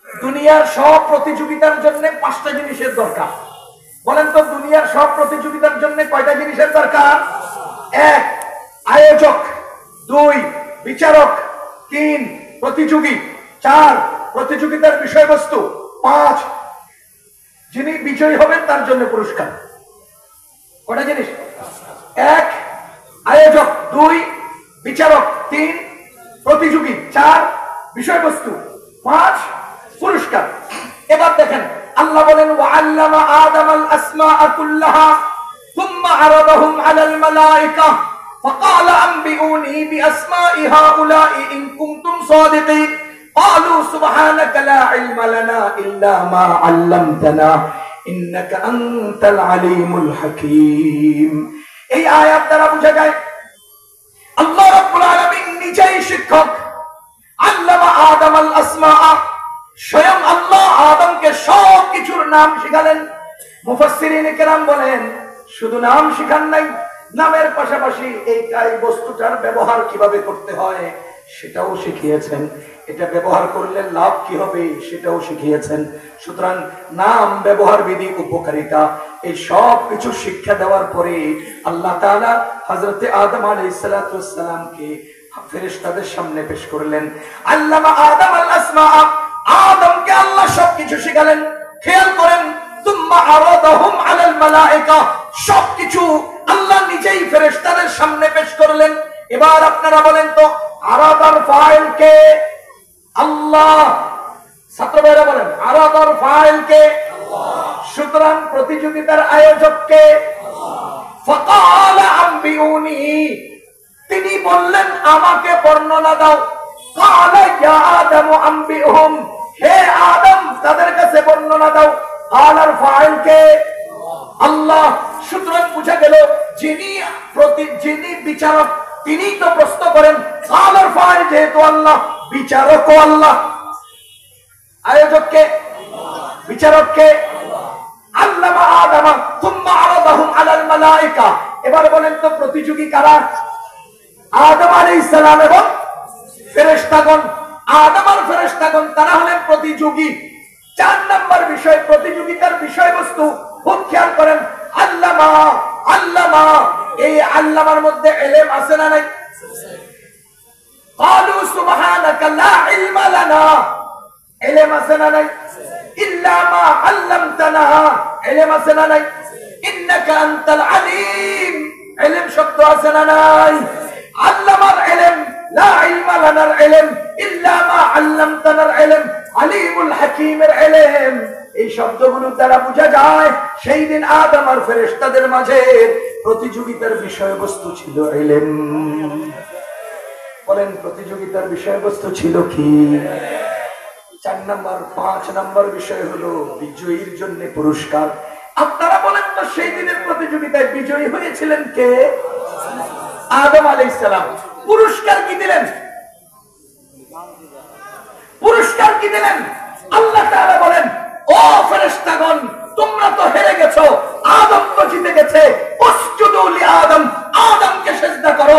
দুনিয়ার সব প্রতিযোগিতার জন্য 5টা জিনিসের দরকার। বলেন তো দুনিয়ার সব প্রতিযোগিতার জন্য কয়টা জিনিসের দরকার? 1 আয়োজক, 2 বিচারক, 3 প্রতিযোগী, 4 প্রতিযোগিতার বিষয়বস্তু, 5 যিনি বিজয়ী হবেন তার জন্য পুরস্কার। কয়টা জিনিস? 1 আয়োজক, 2 বিচারক, 3 প্রতিযোগী, 4 বিষয়বস্তু, 5 পুরস্কার। এবার দেখেন আল্লাহ বলেন ওয়াআল্লামা আদামাল আসমাআ কুল্লাহা সুম্মা আরাদাহুম আলাল মালায়েকা فقال أنبئوني بأسماء هؤلاء إن كنتم صادقين قالوا سبحانك لا علم لنا إلا ما علمتنا إنك أنت العليم الحكيم। এই আয়াত দ্বারা বোঝা যায় আল্লাহ রাব্বুল আলামিন নিজেই শিক্ষক। আল্লামা আদামাল আসমাআ, স্বয়ং আল্লাহ আদমকে সব কিছুর নাম শিখালেন। মুফাসসিরিন কেরাম বলেন শুধু নাম শিখান নাই, নামের পাশাপাশি এই বস্তুটার ব্যবহার কিভাবে করতে হয় সেটাও শিখিয়েছেন। এটা ব্যবহার করলে লাভ কি হবে সেটাও শিখিয়েছেন। সুতরাং নাম, ব্যবহার বিধি, উপকারিতা এই সব কিছু শিক্ষা দেওয়ার পরে আল্লাহ তাআলা হযরতে আদম আলাইহিস সালাতু ওয়াস সালামকে ফেরেশতাদের সামনে পেশ করলেন। আল্লামা আদম আল আসমাআ, আদমকে আল্লাহ সবকিছু শিখালেন। খেয়াল করেন সুম্মা আরাদাহুম আলাল মালায়েকা, সবকিছু আল্লাহ নিজেই ফেরেশতাদের সামনে পেশ করলেন। এবার আপনারা বলেন তো আরাদার ফাইল কে? আল্লাহ। ছাত্র ভাইরা বলেন আরাদার ফাইল কে? আল্লাহ। সুতরাং প্রতিযোগিতার আয়োজক কে? আল্লাহ। ফাকালা আনবিউনি, তিনি বললেন আমাকে বর্ণনা দাও। কালা ইয়া আদম আনবিহুম, হে আদম তাদের কাছে বর্ণনা দাও। কালার ফাইল কে? আল্লাহ। সুতরাং বুঝা গেল যিনি বিচারক তিনি তো প্রশ্ন করেন, কালার ফাইল যেহেতু আল্লাহ, বিচারকও আল্লাহ। আয়োজককে? বিচারককে? আল্লামা আদম সুম্মা আরাদাহুম আলাল মালায়েকা। এবার বলেন তো প্রতিযোগী কারা? আদম আলাইহিস সালাম এবং ফেরেশতাগণ। আদম আর ফেরেশতাগণ তারা হলেন প্রতিযোগী। 4 নম্বর বিষয় প্রতিযোগিতার বিষয়বস্তু। খুব খেয়াল করেন আল্লামা, আল্লামা, এই আল্লামার মধ্যে ইলম আছে না নাই? ক্বালু সুবহানাকা লা ইলমা লানা, ইলম আছে না নাই? ইল্লা মা আল্লামতানা, ইলম আছে না নাই? ইন্নাকা আনতাল আলিম, ইলম শব্দ আছে না নাই? আল্লামার ইলম, লা ইলমা লানার ইলম, ইল্লা মা আল্লামতানার ইলম, আলিমুল হাকীমের ইলম। এই শব্দগুলো দ্বারা বোঝা যায় সেই দিন আদম আর ফেরেশতাদের মাঝে প্রতিযোগিতার বিষয়বস্তু ছিল ইলম। বলেন প্রতিযোগিতার বিষয়বস্তু ছিল কি? 4 নম্বর। 5 নম্বর বিষয় হলো বিজয়ীর জন্য পুরস্কার। আপনারা বলেন তো সেই দিনের প্রতিযোগিতায় বিজয়ী হয়েছিলেন কে? আদম আলাইহিস সালাম। পুরস্কার কি দিলেন? পুরস্কার কি দিলেন? আল্লাহ তাআলা বলেন ও ফেরেশতাগণ তোমরা তো হেরে গেছো, আদম তো জিতে গেছে। উসজুদু লি আদম, আদমকে সিজদা করো।